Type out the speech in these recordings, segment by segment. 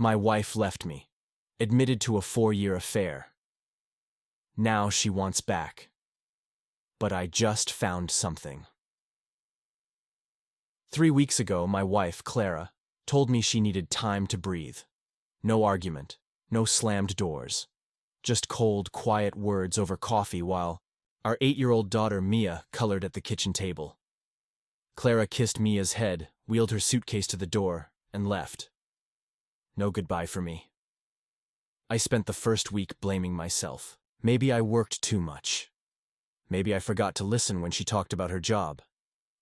My wife left me, admitted to a 4-year affair. Now she wants back. But I just found something. 3 weeks ago, my wife, Clara, told me she needed time to breathe. No argument, no slammed doors. Just cold, quiet words over coffee while our 8-year-old daughter, Mia, colored at the kitchen table. Clara kissed Mia's head, wheeled her suitcase to the door, and left. No goodbye for me. I spent the first week blaming myself. Maybe I worked too much. Maybe I forgot to listen when she talked about her job.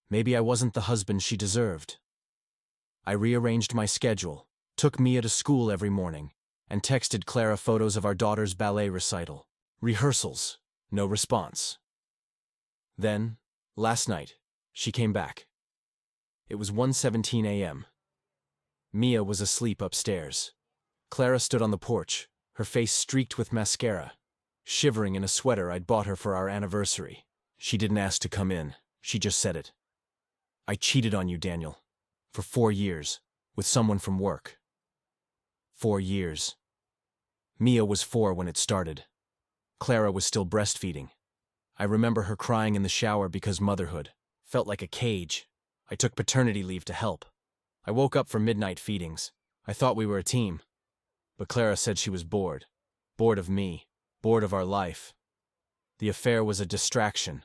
Maybe I wasn't the husband she deserved. I rearranged my schedule, took Mia to school every morning, and texted Clara photos of our daughter's ballet recital. Rehearsals, no response. Then, last night, she came back. It was 1:17 a.m. Mia was asleep upstairs. Clara stood on the porch, her face streaked with mascara, shivering in a sweater I'd bought her for our anniversary. She didn't ask to come in, she just said it. I cheated on you, Daniel. For 4 years, with someone from work. 4 years. Mia was 4 when it started. Clara was still breastfeeding. I remember her crying in the shower because motherhood felt like a cage. I took paternity leave to help. I woke up for midnight feedings. I thought we were a team. But Clara said she was bored. Bored of me. Bored of our life. The affair was a distraction.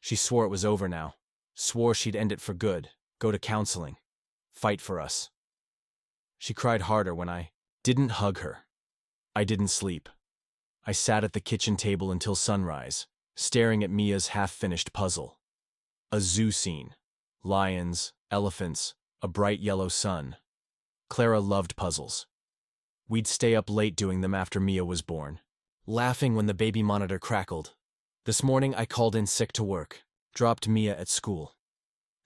She swore it was over now. Swore she'd end it for good. Go to counseling. Fight for us. She cried harder when I didn't hug her. I didn't sleep. I sat at the kitchen table until sunrise, staring at Mia's half-finished puzzle. A zoo scene. Lions, elephants, a bright yellow sun. Clara loved puzzles. We'd stay up late doing them after Mia was born, laughing when the baby monitor crackled. This morning I called in sick to work, dropped Mia at school.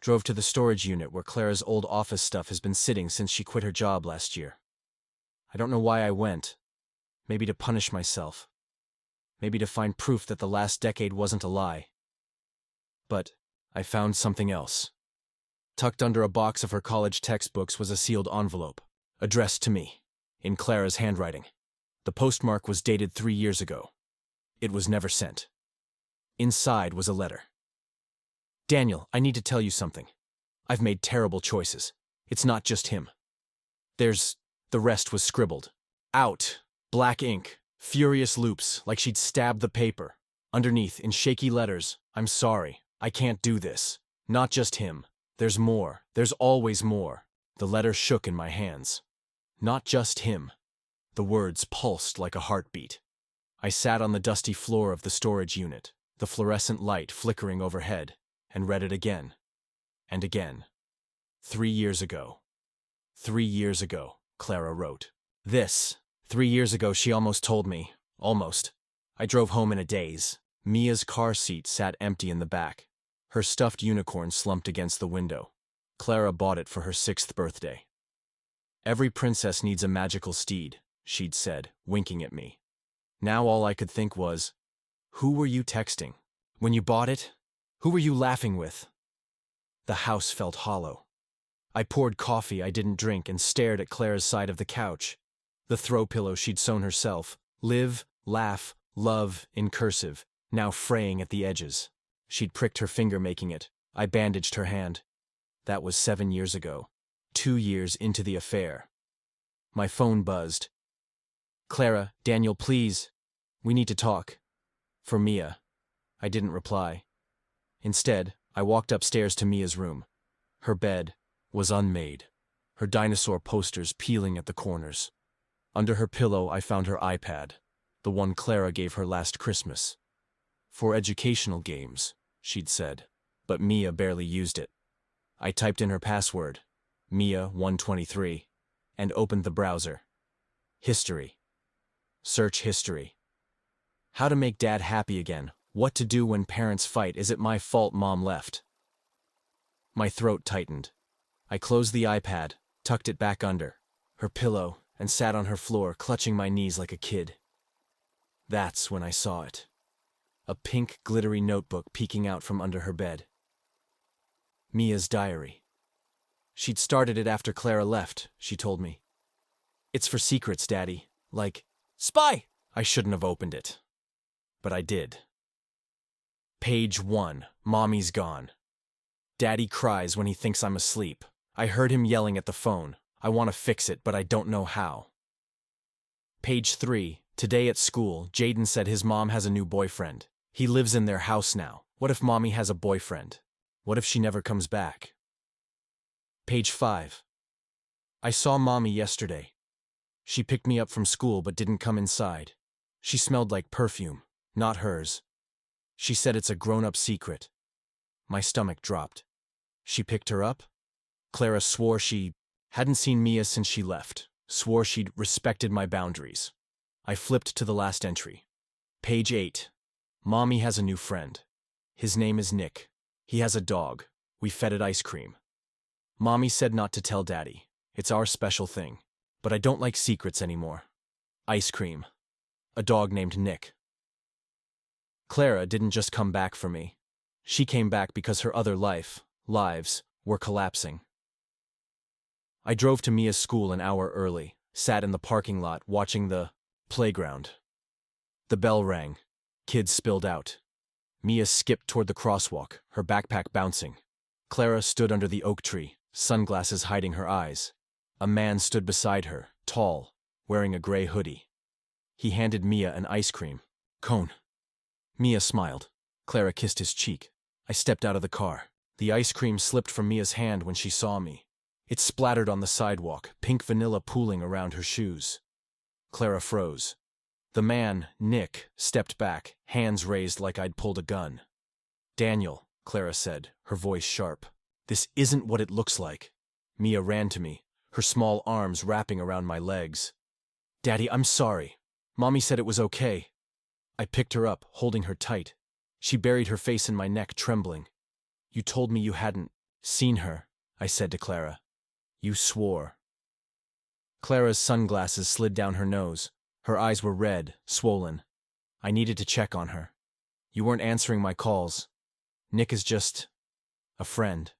Drove to the storage unit where Clara's old office stuff has been sitting since she quit her job last year. I don't know why I went. Maybe to punish myself. Maybe to find proof that the last decade wasn't a lie. But I found something else. Tucked under a box of her college textbooks was a sealed envelope, addressed to me, in Clara's handwriting. The postmark was dated 3 years ago. It was never sent. Inside was a letter. Daniel, I need to tell you something. I've made terrible choices. It's not just him. The rest was scribbled. Out. Black ink. Furious loops, like she'd stabbed the paper. Underneath, in shaky letters, I'm sorry. I can't do this. Not just him. There's more. There's always more. The letter shook in my hands. Not just him. The words pulsed like a heartbeat. I sat on the dusty floor of the storage unit, the fluorescent light flickering overhead, and read it again. And again. 3 years ago. 3 years ago, Clara wrote. 3 years ago, she almost told me. Almost. I drove home in a daze. Mia's car seat sat empty in the back. Her stuffed unicorn slumped against the window. Clara bought it for her 6th birthday. Every princess needs a magical steed, she'd said, winking at me. Now all I could think was, who were you texting? When you bought it? Who were you laughing with? The house felt hollow. I poured coffee I didn't drink and stared at Clara's side of the couch. The throw pillow she'd sewn herself. Live, laugh, love, in cursive, now fraying at the edges. She'd pricked her finger making it. I bandaged her hand. That was 7 years ago. 2 years into the affair. My phone buzzed. Clara, Daniel, please. We need to talk. For Mia. I didn't reply. Instead, I walked upstairs to Mia's room. Her bed was unmade, her dinosaur posters peeling at the corners. Under her pillow, I found her iPad, the one Clara gave her last Christmas. For educational games, she'd said, but Mia barely used it. I typed in her password, Mia123, and opened the browser. History. Search history. How to make dad happy again. What to do when parents fight. Is it my fault mom left? My throat tightened. I closed the iPad, tucked it back under her pillow, and sat on her floor, clutching my knees like a kid. That's when I saw it. A pink, glittery notebook peeking out from under her bed. Mia's diary. She'd started it after Clara left, she told me. It's for secrets, Daddy. Like, spy! I shouldn't have opened it. But I did. Page 1. Mommy's gone. Daddy cries when he thinks I'm asleep. I heard him yelling at the phone. I want to fix it, but I don't know how. Page 3. Today at school, Jaden said his mom has a new boyfriend. He lives in their house now. What if Mommy has a boyfriend? What if she never comes back? Page 5. I saw Mommy yesterday. She picked me up from school but didn't come inside. She smelled like perfume, not hers. She said it's a grown-up secret. My stomach dropped. She picked her up? Clara swore she hadn't seen Mia since she left, swore she'd respected my boundaries. I flipped to the last entry. Page 8. Mommy has a new friend. His name is Nick. He has a dog. We fed it ice cream. Mommy said not to tell Daddy. It's our special thing. But I don't like secrets anymore. Ice cream. A dog named Nick. Clara didn't just come back for me. She came back because her other lives, were collapsing. I drove to Mia's school an hour early, sat in the parking lot watching the playground. The bell rang. Kids spilled out. Mia skipped toward the crosswalk, her backpack bouncing. Clara stood under the oak tree, sunglasses hiding her eyes. A man stood beside her, tall, wearing a gray hoodie. He handed Mia an ice cream cone. Mia smiled. Clara kissed his cheek. I stepped out of the car. The ice cream slipped from Mia's hand when she saw me. It splattered on the sidewalk, pink vanilla pooling around her shoes. Clara froze. The man, Nick, stepped back, hands raised like I'd pulled a gun. Daniel, Clara said, her voice sharp. This isn't what it looks like. Mia ran to me, her small arms wrapping around my legs. Daddy, I'm sorry. Mommy said it was okay. I picked her up, holding her tight. She buried her face in my neck, trembling. You told me you hadn't seen her, I said to Clara. You swore. Clara's sunglasses slid down her nose. Her eyes were red, swollen. I needed to check on her. You weren't answering my calls. Nick is just a friend.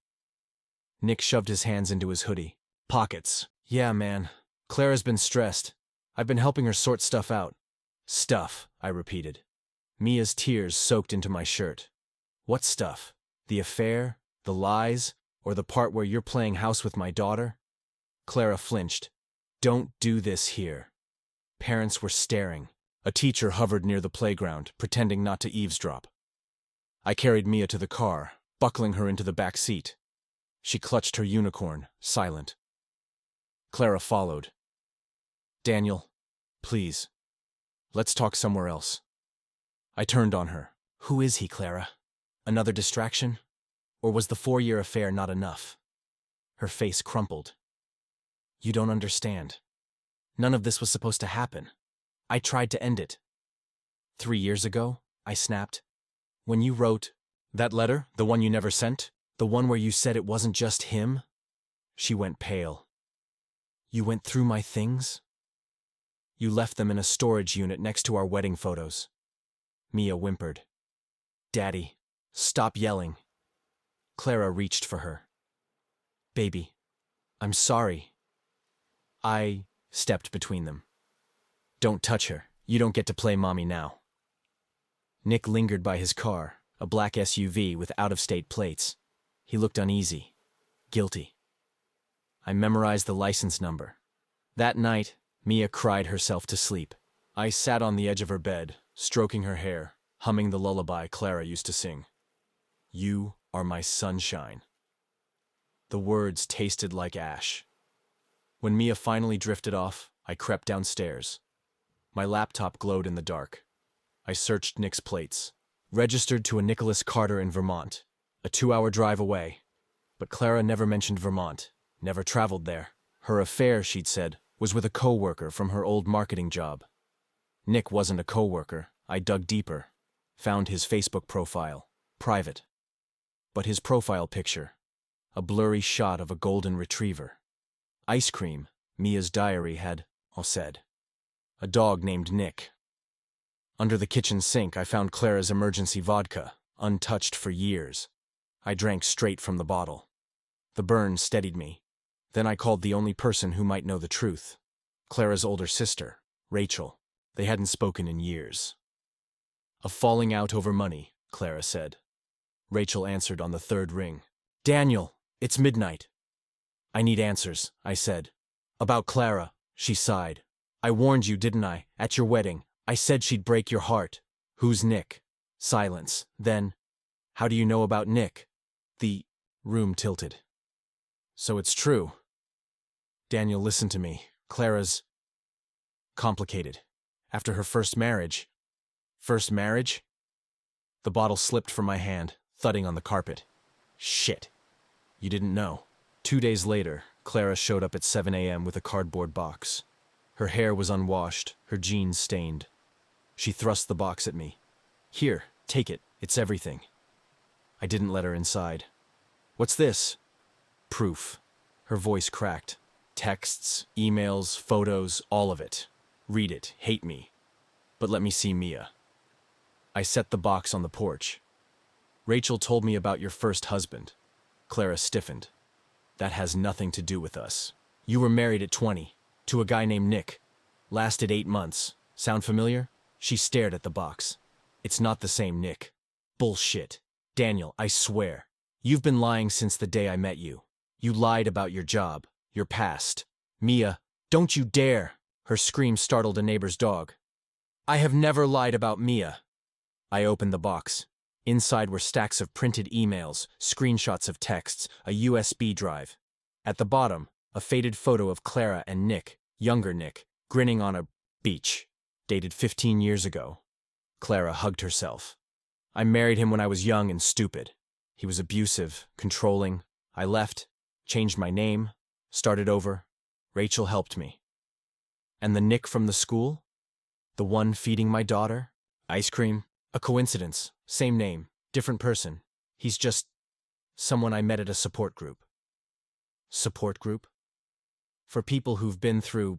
Nick shoved his hands into his hoodie. Pockets. Yeah, man. Clara's been stressed. I've been helping her sort stuff out. Stuff, I repeated. Mia's tears soaked into my shirt. What stuff? The affair? The lies? Or the part where you're playing house with my daughter? Clara flinched. Don't do this here. Parents were staring. A teacher hovered near the playground, pretending not to eavesdrop. I carried Mia to the car, buckling her into the back seat. She clutched her unicorn, silent. Clara followed. Daniel, please. Let's talk somewhere else. I turned on her. Who is he, Clara? Another distraction? Or was the 4-year affair not enough? Her face crumpled. You don't understand. None of this was supposed to happen. I tried to end it. 3 years ago, I snapped. When you wrote that letter, the one you never sent, the one where you said it wasn't just him, she went pale. You went through my things? You left them in a storage unit next to our wedding photos. Mia whimpered. Daddy, stop yelling. Clara reached for her. Baby, I'm sorry. I stepped between them. Don't touch her. You don't get to play mommy now. Nick lingered by his car, a black SUV with out-of-state plates. He looked uneasy, guilty. I memorized the license number. That night, Mia cried herself to sleep. I sat on the edge of her bed, stroking her hair, humming the lullaby Clara used to sing. You are my sunshine. The words tasted like ash. When Mia finally drifted off, I crept downstairs. My laptop glowed in the dark. I searched Nick's plates. Registered to a Nicholas Carter in Vermont, a 2-hour drive away. But Clara never mentioned Vermont, never traveled there. Her affair, she'd said, was with a co-worker from her old marketing job. Nick wasn't a co-worker. I dug deeper, found his Facebook profile, private. But his profile picture, a blurry shot of a golden retriever. Ice cream, Mia's diary had all said. A dog named Nick. Under the kitchen sink, I found Clara's emergency vodka, untouched for years. I drank straight from the bottle. The burn steadied me. Then I called the only person who might know the truth. Clara's older sister, Rachel. They hadn't spoken in years. A falling out over money, Clara said. Rachel answered on the third ring. Daniel, it's midnight. I need answers, I said. About Clara, she sighed. I warned you, didn't I, at your wedding? I said she'd break your heart. Who's Nick? Silence. Then, how do you know about Nick? The room tilted. So it's true. Daniel, listen to me. Clara's complicated. After her first marriage. First marriage? The bottle slipped from my hand, thudding on the carpet. Shit. You didn't know. 2 days later, Clara showed up at 7 a.m. with a cardboard box. Her hair was unwashed, her jeans stained. She thrust the box at me. Here, take it. It's everything. I didn't let her inside. What's this? Proof. Her voice cracked. Texts, emails, photos, all of it. Read it, hate me. But let me see Mia. I set the box on the porch. Rachel told me about your first husband. Clara stiffened. That has nothing to do with us. You were married at 20, to a guy named Nick. Lasted 8 months. Sound familiar? She stared at the box. It's not the same Nick. Bullshit. Daniel, I swear. You've been lying since the day I met you. You lied about your job, your past. Mia, don't you dare! Her scream startled a neighbor's dog. I have never lied about Mia. I opened the box. Inside were stacks of printed emails, screenshots of texts, a USB drive. At the bottom, a faded photo of Clara and Nick, younger Nick, grinning on a beach, dated 15 years ago. Clara hugged herself. I married him when I was young and stupid. He was abusive, controlling. I left, changed my name, started over. Rachel helped me. And the Nick from the school? The one feeding my daughter? Ice cream? A coincidence. Same name. Different person. He's just someone I met at a support group. Support group? For people who've been through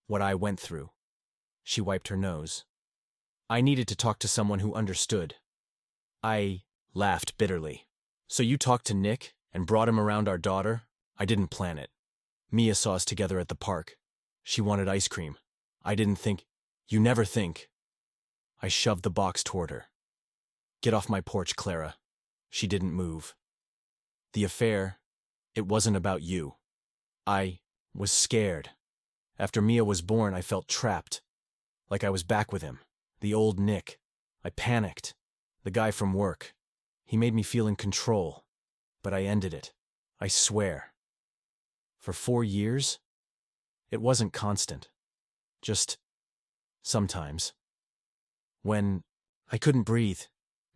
what I went through. She wiped her nose. I needed to talk to someone who understood. I laughed bitterly. So you talked to Nick and brought him around our daughter? I didn't plan it. Mia saw us together at the park. She wanted ice cream. I didn't think. You never think. I shoved the box toward her. Get off my porch, Clara. She didn't move. The affair, it wasn't about you. I was scared. After Mia was born, I felt trapped. Like I was back with him. The old Nick. I panicked. The guy from work. He made me feel in control. But I ended it. I swear. For 4 years? It wasn't constant. Just sometimes. When I couldn't breathe,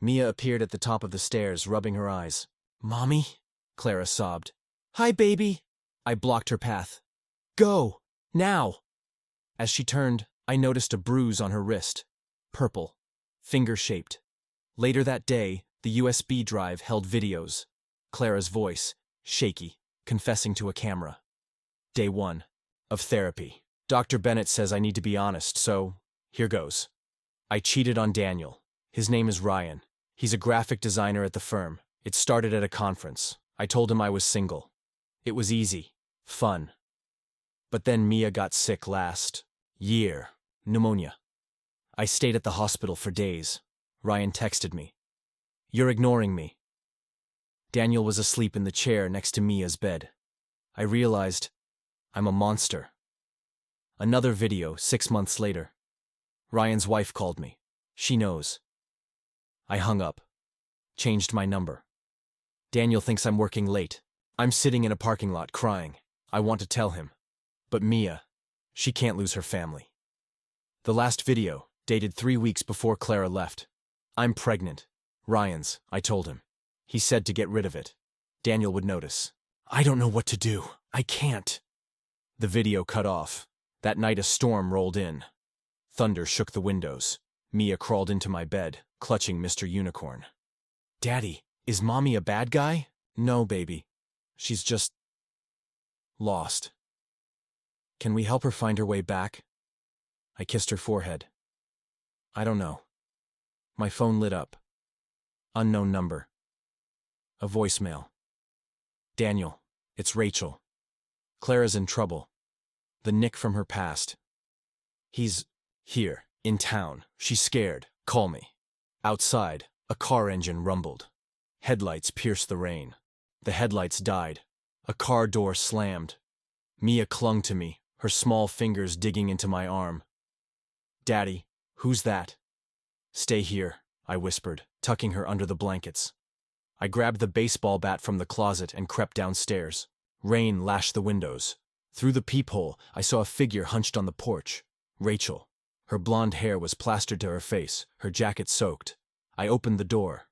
Mia appeared at the top of the stairs, rubbing her eyes. Mommy? Clara sobbed. Hi, baby. I blocked her path. Go! Now! As she turned, I noticed a bruise on her wrist. Purple. Finger-shaped. Later that day, the USB drive held videos. Clara's voice, shaky, confessing to a camera. Day 1. Of therapy. Dr. Bennett says I need to be honest, so here goes. I cheated on Daniel. His name is Ryan. He's a graphic designer at the firm. It started at a conference. I told him I was single. It was easy. Fun. But then Mia got sick last year. Pneumonia. I stayed at the hospital for days. Ryan texted me. You're ignoring me. Daniel was asleep in the chair next to Mia's bed. I realized I'm a monster. Another video 6 months later. Ryan's wife called me. She knows. I hung up. Changed my number. Daniel thinks I'm working late. I'm sitting in a parking lot crying. I want to tell him. But Mia, she can't lose her family. The last video, dated 3 weeks before Clara left. I'm pregnant. Ryan's, I told him. He said to get rid of it. Daniel would notice. I don't know what to do. I can't. The video cut off. That night a storm rolled in. Thunder shook the windows. Mia crawled into my bed, clutching Mr. Unicorn. Daddy, is Mommy a bad guy? No, baby. She's just lost. Can we help her find her way back? I kissed her forehead. I don't know. My phone lit up. Unknown number. A voicemail. Daniel, it's Rachel. Clara's in trouble. The Nick from her past. He's here, in town. She's scared. Call me. Outside, a car engine rumbled. Headlights pierced the rain. The headlights died. A car door slammed. Mia clung to me, her small fingers digging into my arm. Daddy, who's that? Stay here, I whispered, tucking her under the blankets. I grabbed the baseball bat from the closet and crept downstairs. Rain lashed the windows. Through the peephole, I saw a figure hunched on the porch. Rachel. Her blonde hair was plastered to her face, her jacket soaked. I opened the door.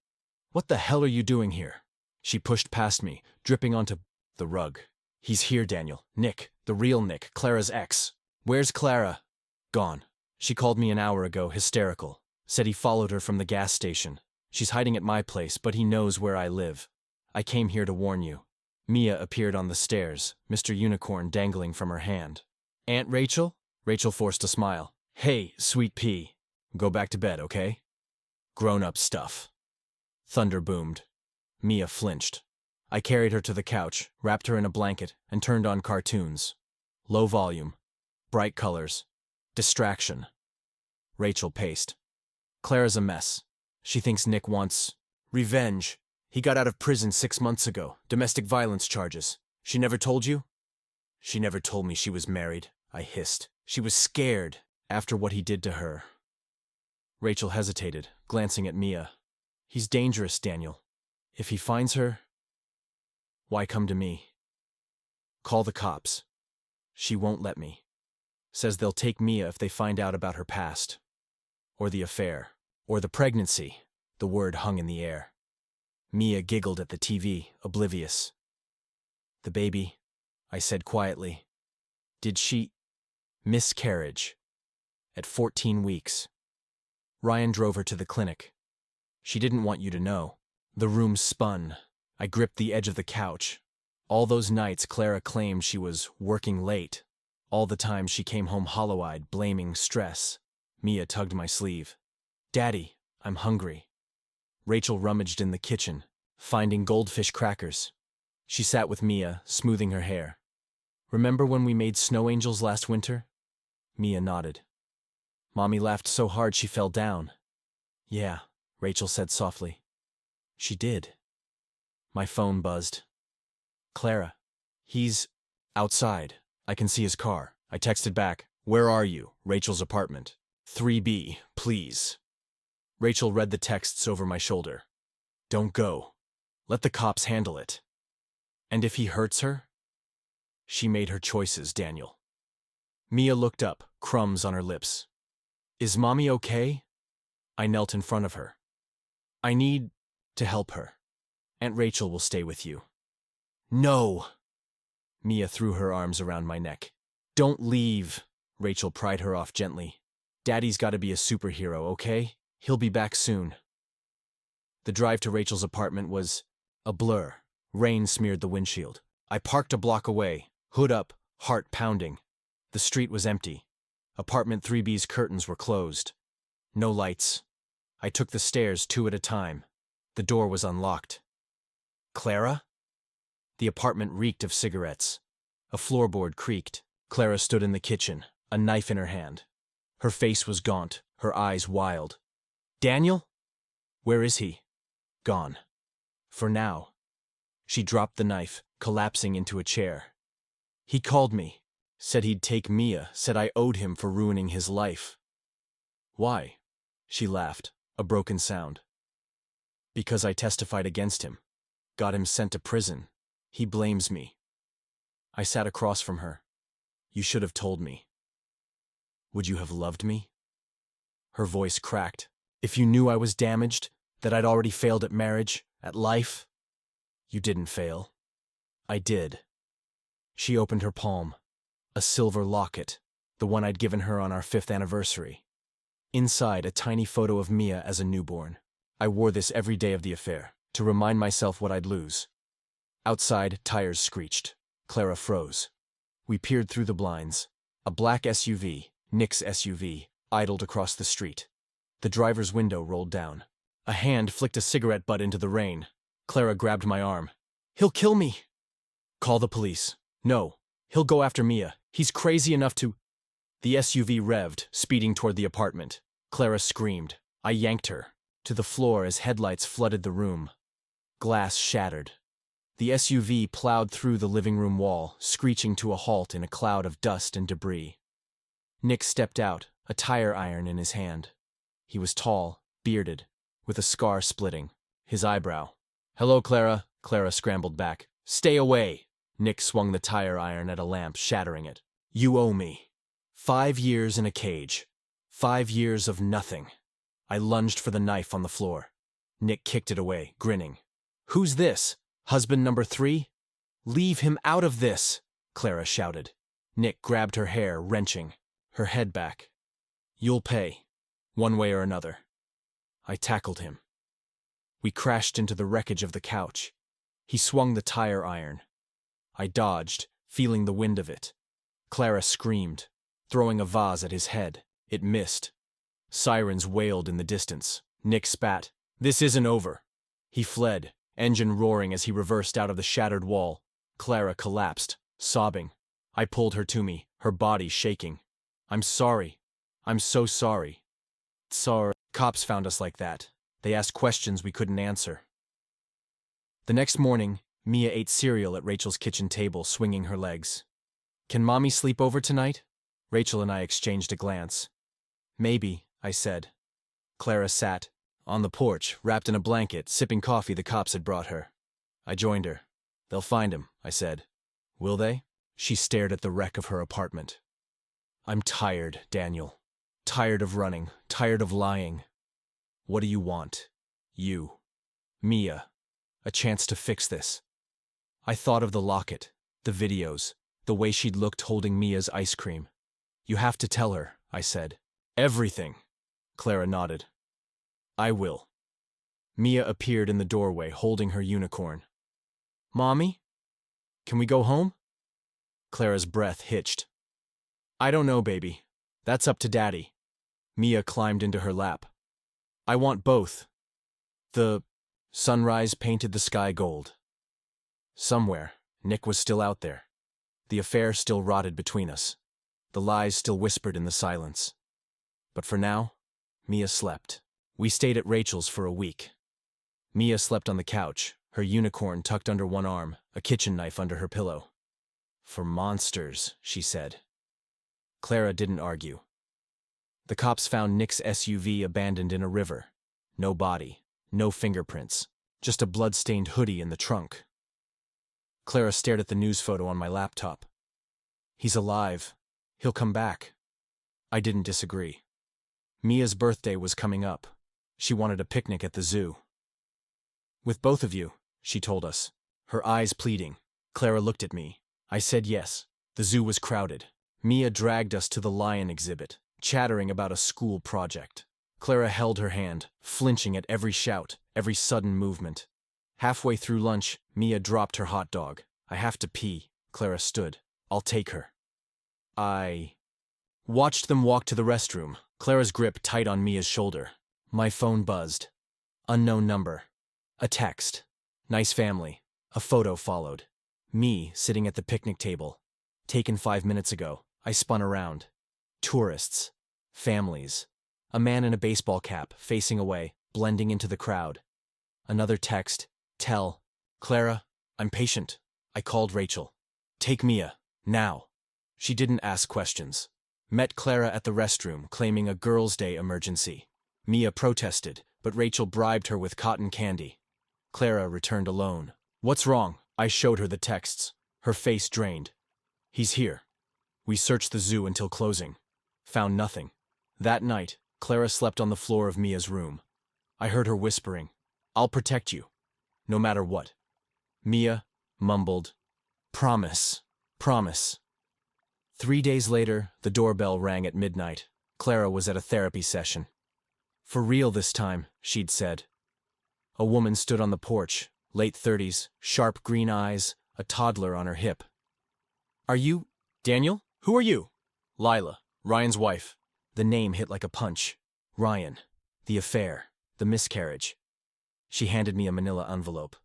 What the hell are you doing here? She pushed past me, dripping onto the rug. He's here, Daniel. Nick, the real Nick, Clara's ex. Where's Clara? Gone. She called me an hour ago, hysterical. Said he followed her from the gas station. She's hiding at my place, but he knows where I live. I came here to warn you. Mia appeared on the stairs, Mr. Unicorn dangling from her hand. Aunt Rachel? Rachel forced a smile. Hey, sweet pea. Go back to bed, okay? Grown-up stuff. Thunder boomed. Mia flinched. I carried her to the couch, wrapped her in a blanket, and turned on cartoons. Low volume. Bright colors. Distraction. Rachel paced. Clara's a mess. She thinks Nick wants revenge. He got out of prison 6 months ago. Domestic violence charges. She never told you? She never told me she was married, I hissed. She was scared after what he did to her. Rachel hesitated, glancing at Mia. He's dangerous, Daniel. If he finds her, why come to me? Call the cops. She won't let me. Says they'll take Mia if they find out about her past. Or the affair. Or the pregnancy. The word hung in the air. Mia giggled at the TV, oblivious. The baby, I said quietly. Did she? Miscarriage. At 14 weeks. Ryan drove her to the clinic. She didn't want you to know. The room spun. I gripped the edge of the couch. All those nights Clara claimed she was working late. All the time she came home hollow-eyed, blaming stress. Mia tugged my sleeve. Daddy, I'm hungry. Rachel rummaged in the kitchen, finding goldfish crackers. She sat with Mia, smoothing her hair. Remember when we made snow angels last winter? Mia nodded. Mommy laughed so hard she fell down. Yeah, Rachel said softly. She did. My phone buzzed. Clara. He's outside. I can see his car. I texted back. Where are you? Rachel's apartment. 3B, please. Rachel read the texts over my shoulder. Don't go. Let the cops handle it. And if he hurts her? She made her choices, Daniel. Mia looked up, crumbs on her lips. Is Mommy okay? I knelt in front of her. I need to help her. Aunt Rachel will stay with you. No! Mia threw her arms around my neck. Don't leave. Rachel pried her off gently. Daddy's got to be a superhero, okay? He'll be back soon. The drive to Rachel's apartment was a blur. Rain smeared the windshield. I parked a block away, hood up, heart pounding. The street was empty. Apartment 3B's curtains were closed. No lights. I took the stairs 2 at a time. The door was unlocked. Clara? The apartment reeked of cigarettes. A floorboard creaked. Clara stood in the kitchen, a knife in her hand. Her face was gaunt, her eyes wild. Daniel? Where is he? Gone. For now. She dropped the knife, collapsing into a chair. He called me. Said he'd take Mia, said I owed him for ruining his life. Why? She laughed, a broken sound. Because I testified against him. Got him sent to prison. He blames me. I sat across from her. You should have told me. Would you have loved me? Her voice cracked. If you knew I was damaged, that I'd already failed at marriage, at life? You didn't fail. I did. She opened her palm. A silver locket, the one I'd given her on our 5th anniversary. Inside, a tiny photo of Mia as a newborn. I wore this every day of the affair, to remind myself what I'd lose. Outside, tires screeched. Clara froze. We peered through the blinds. A black SUV, Nick's SUV, idled across the street. The driver's window rolled down. A hand flicked a cigarette butt into the rain. Clara grabbed my arm. He'll kill me! Call the police. No. He'll go after Mia. He's crazy enough to— The SUV revved, speeding toward the apartment. Clara screamed. I yanked her to the floor as headlights flooded the room. Glass shattered. The SUV plowed through the living room wall, screeching to a halt in a cloud of dust and debris. Nick stepped out, a tire iron in his hand. He was tall, bearded, with a scar splitting his eyebrow. Hello, Clara. Clara scrambled back. Stay away. Nick swung the tire iron at a lamp, shattering it. You owe me. 5 years in a cage. 5 years of nothing. I lunged for the knife on the floor. Nick kicked it away, grinning. Who's this? Husband number 3? Leave him out of this, Clara shouted. Nick grabbed her hair, wrenching her head back. You'll pay, one way or another. I tackled him. We crashed into the wreckage of the couch. He swung the tire iron. I dodged, feeling the wind of it. Clara screamed, throwing a vase at his head. It missed. Sirens wailed in the distance. Nick spat. This isn't over. He fled, engine roaring as he reversed out of the shattered wall. Clara collapsed, sobbing. I pulled her to me, her body shaking. I'm sorry. I'm so sorry. Sorry. Cops found us like that. They asked questions we couldn't answer. The next morning, Mia ate cereal at Rachel's kitchen table, swinging her legs. Can Mommy sleep over tonight? Rachel and I exchanged a glance. Maybe, I said. Clara sat on the porch, wrapped in a blanket, sipping coffee the cops had brought her. I joined her. They'll find him, I said. Will they? She stared at the wreck of her apartment. I'm tired, Daniel. Tired of running, tired of lying. What do you want? You. Mia. A chance to fix this. I thought of the locket, the videos, the way she'd looked holding Mia's ice cream. You have to tell her, I said. Everything. Clara nodded. I will. Mia appeared in the doorway, holding her unicorn. Mommy? Can we go home? Clara's breath hitched. I don't know, baby. That's up to Daddy. Mia climbed into her lap. I want both. The sunrise painted the sky gold. Somewhere, Nick was still out there. The affair still rotted between us. The lies still whispered in the silence. But for now, Mia slept. We stayed at Rachel's for a week. Mia slept on the couch, her unicorn tucked under one arm, a kitchen knife under her pillow. For monsters, she said. Clara didn't argue. The cops found Nick's SUV abandoned in a river. No body, no fingerprints, just a blood-stained hoodie in the trunk. Clara stared at the news photo on my laptop. He's alive. He'll come back. I didn't disagree. Mia's birthday was coming up. She wanted a picnic at the zoo. With both of you, she told us, her eyes pleading. Clara looked at me. I said yes. The zoo was crowded. Mia dragged us to the lion exhibit, chattering about a school project. Clara held her hand, flinching at every shout, every sudden movement. Halfway through lunch, Mia dropped her hot dog. I have to pee. Clara stood. I'll take her. I watched them walk to the restroom, Clara's grip tight on Mia's shoulder. My phone buzzed. Unknown number. A text. Nice family. A photo followed. Me sitting at the picnic table. Taken 5 minutes ago. I spun around. Tourists. Families. A man in a baseball cap, facing away, blending into the crowd. Another text. Tell. Clara, I'm patient. I called Rachel. Take Mia. Now. She didn't ask questions. Met Clara at the restroom, claiming a Girls' Day emergency. Mia protested, but Rachel bribed her with cotton candy. Clara returned alone. What's wrong? I showed her the texts. Her face drained. He's here. We searched the zoo until closing. Found nothing. That night, Clara slept on the floor of Mia's room. I heard her whispering, I'll protect you, no matter what. Mia mumbled, Promise, promise. 3 days later, the doorbell rang at midnight. Clara was at a therapy session. For real this time, she'd said. A woman stood on the porch, late 30s, sharp green eyes, a toddler on her hip. Are you Daniel? Who are you? Lila, Ryan's wife. The name hit like a punch. Ryan. The affair. The miscarriage. She handed me a manila envelope.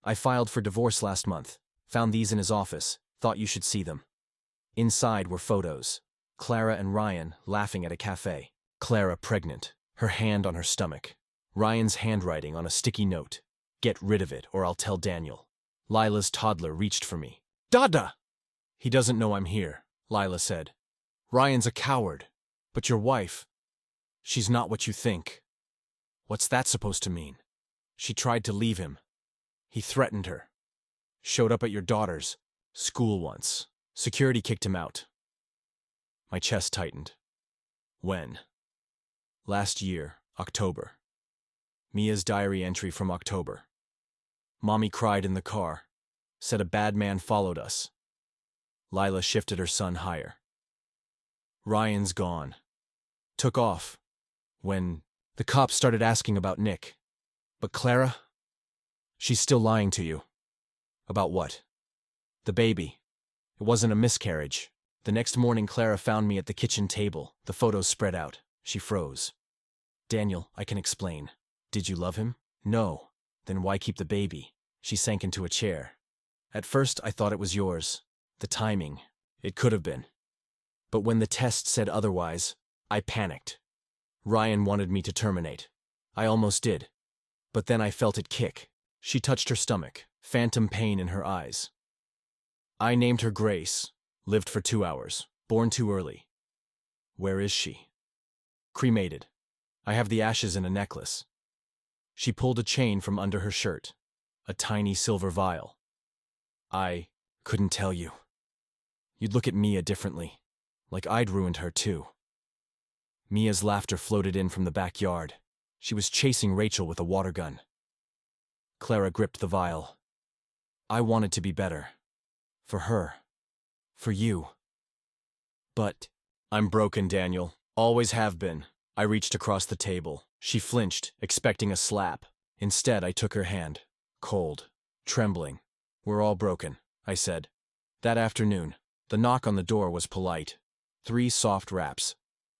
I filed for divorce last month. Found these in his office. Thought you should see them. Inside were photos. Clara and Ryan laughing at a cafe. Clara pregnant, her hand on her stomach. Ryan's handwriting on a sticky note. Get rid of it or I'll tell Daniel. Lila's toddler reached for me. Dada! He doesn't know I'm here, Lila said. Ryan's a coward. But your wife, she's not what you think. What's that supposed to mean? She tried to leave him. He threatened her. Showed up at your daughter's school once. Security kicked him out. My chest tightened. When? Last year, October. Mia's diary entry from October. Mommy cried in the car. Said a bad man followed us. Lila shifted her son higher. Ryan's gone. Took off. When the cops started asking about Nick. But Clara? She's still lying to you. About what? The baby. It wasn't a miscarriage. The next morning Clara found me at the kitchen table, the photos spread out. She froze. Daniel, I can explain. Did you love him? No. Then why keep the baby? She sank into a chair. At first I thought it was yours. The timing. It could have been. But when the test said otherwise, I panicked. Ryan wanted me to terminate. I almost did. But then I felt it kick. She touched her stomach, phantom pain in her eyes. I named her Grace. Lived for 2 hours. Born too early. Where is she? Cremated. I have the ashes in a necklace. She pulled a chain from under her shirt. A tiny silver vial. I couldn't tell you. You'd look at Mia differently. Like I'd ruined her too. Mia's laughter floated in from the backyard. She was chasing Rachel with a water gun. Clara gripped the vial. I wanted to be better. For her. For you. But I'm broken, Daniel. Always have been. I reached across the table. She flinched, expecting a slap. Instead, I took her hand. Cold. Trembling. We're all broken, I said. That afternoon, the knock on the door was polite. 3 soft raps.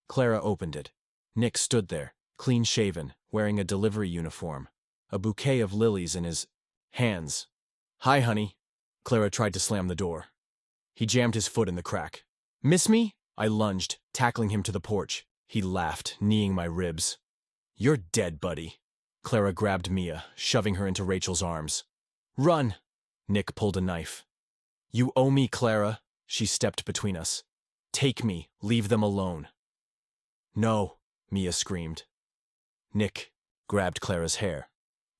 Clara opened it. Nick stood there, clean-shaven, wearing a delivery uniform. A bouquet of lilies in his hands. Hi, honey. Clara tried to slam the door. He jammed his foot in the crack. Miss me? I lunged, tackling him to the porch. He laughed, kneeing my ribs. You're dead, buddy. Clara grabbed Mia, shoving her into Rachel's arms. Run! Nick pulled a knife. You owe me, Clara. She stepped between us. Take me. Leave them alone. No, Mia screamed. Nick grabbed Clara's hair.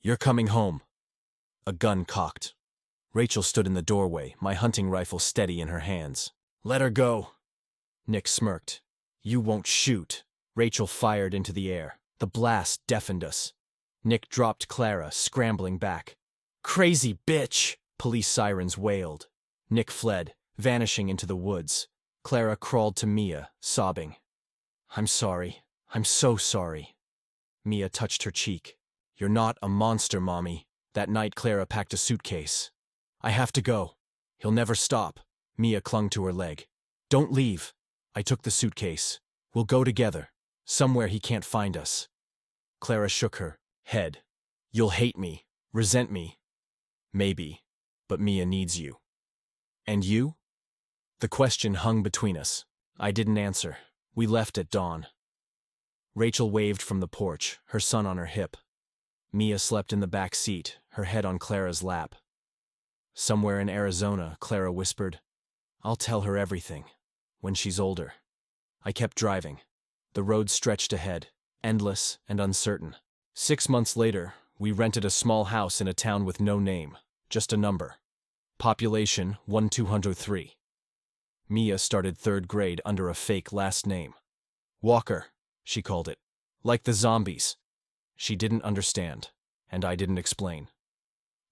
You're coming home. A gun cocked. Rachel stood in the doorway, my hunting rifle steady in her hands. Let her go. Nick smirked. You won't shoot. Rachel fired into the air. The blast deafened us. Nick dropped Clara, scrambling back. Crazy bitch! Police sirens wailed. Nick fled, vanishing into the woods. Clara crawled to Mia, sobbing. I'm sorry. I'm so sorry. Mia touched her cheek. You're not a monster, Mommy. That night Clara packed a suitcase. I have to go. He'll never stop. Mia clung to her leg. Don't leave. I took the suitcase. We'll go together. Somewhere he can't find us. Clara shook her head. You'll hate me. Resent me. Maybe. But Mia needs you. And you? The question hung between us. I didn't answer. We left at dawn. Rachel waved from the porch, her son on her hip. Mia slept in the back seat, her head on Clara's lap. Somewhere in Arizona, Clara whispered, I'll tell her everything, when she's older. I kept driving. The road stretched ahead, endless and uncertain. 6 months later, we rented a small house in a town with no name, just a number. Population 1203. Mia started 3rd grade under a fake last name. Walker, she called it. Like the zombies. She didn't understand, and I didn't explain.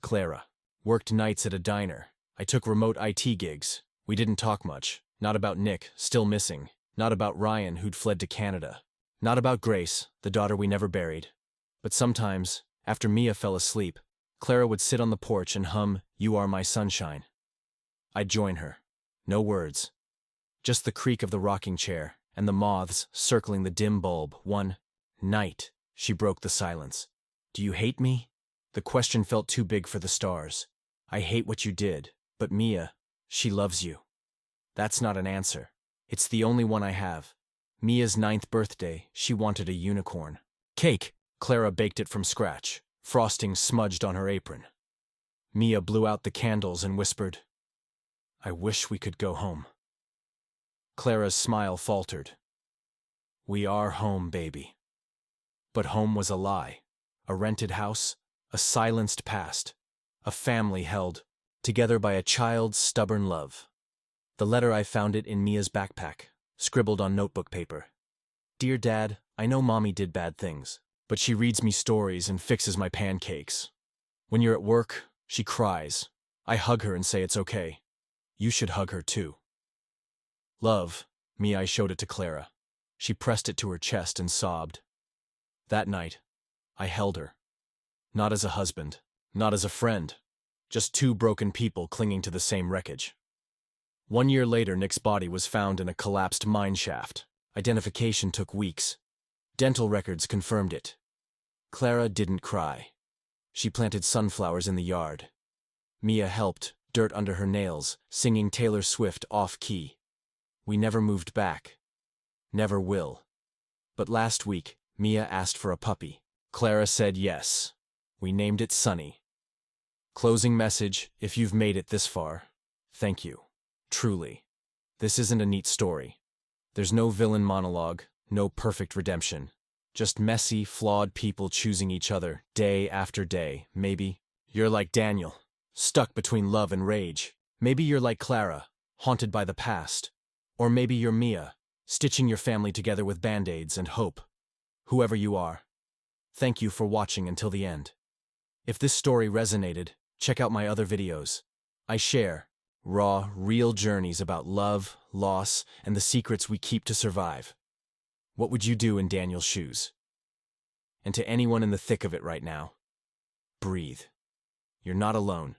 Clara. Worked nights at a diner. I took remote IT gigs. We didn't talk much. Not about Nick, still missing. Not about Ryan, who'd fled to Canada. Not about Grace, the daughter we never buried. But sometimes, after Mia fell asleep, Clara would sit on the porch and hum You Are My Sunshine. I'd join her. No words. Just the creak of the rocking chair and the moths circling the dim bulb. One night, she broke the silence. Do you hate me? The question felt too big for the stars. I hate what you did, but Mia, She loves you. That's not an answer. It's the only one I have. Mia's 9th birthday, she wanted a unicorn. Cake! Clara baked it from scratch, frosting smudged on her apron. Mia blew out the candles and whispered, "I wish we could go home." Clara's smile faltered. "We are home, baby." But home was a lie. A rented house, a silenced past, a family held together by a child's stubborn love. The letter, I found it in Mia's backpack, scribbled on notebook paper. "Dear Dad, I know Mommy did bad things, but she reads me stories and fixes my pancakes. When you're at work, she cries. I hug her and say it's okay. You should hug her too. Love." I showed it to Clara. She pressed it to her chest and sobbed. That night, I held her. Not as a husband, not as a friend, just two broken people clinging to the same wreckage. 1 year later, Nick's body was found in a collapsed mine shaft. Identification took weeks. Dental records confirmed it. Clara didn't cry. She planted sunflowers in the yard. Mia helped, dirt under her nails, singing Taylor Swift off-key. We never moved back. Never will. But last week, Mia asked for a puppy. Clara said yes. We named it Sunny. Closing message: if you've made it this far, thank you. Truly. This isn't a neat story. There's no villain monologue, no perfect redemption. Just messy, flawed people choosing each other, day after day. Maybe you're like Daniel, stuck between love and rage. Maybe you're like Clara, haunted by the past. Or maybe you're Mia, stitching your family together with band-aids and hope. Whoever you are, thank you for watching until the end. If this story resonated, check out my other videos. I share raw, real journeys about love, loss, and the secrets we keep to survive. What would you do in Daniel's shoes? And to anyone in the thick of it right now, breathe. You're not alone.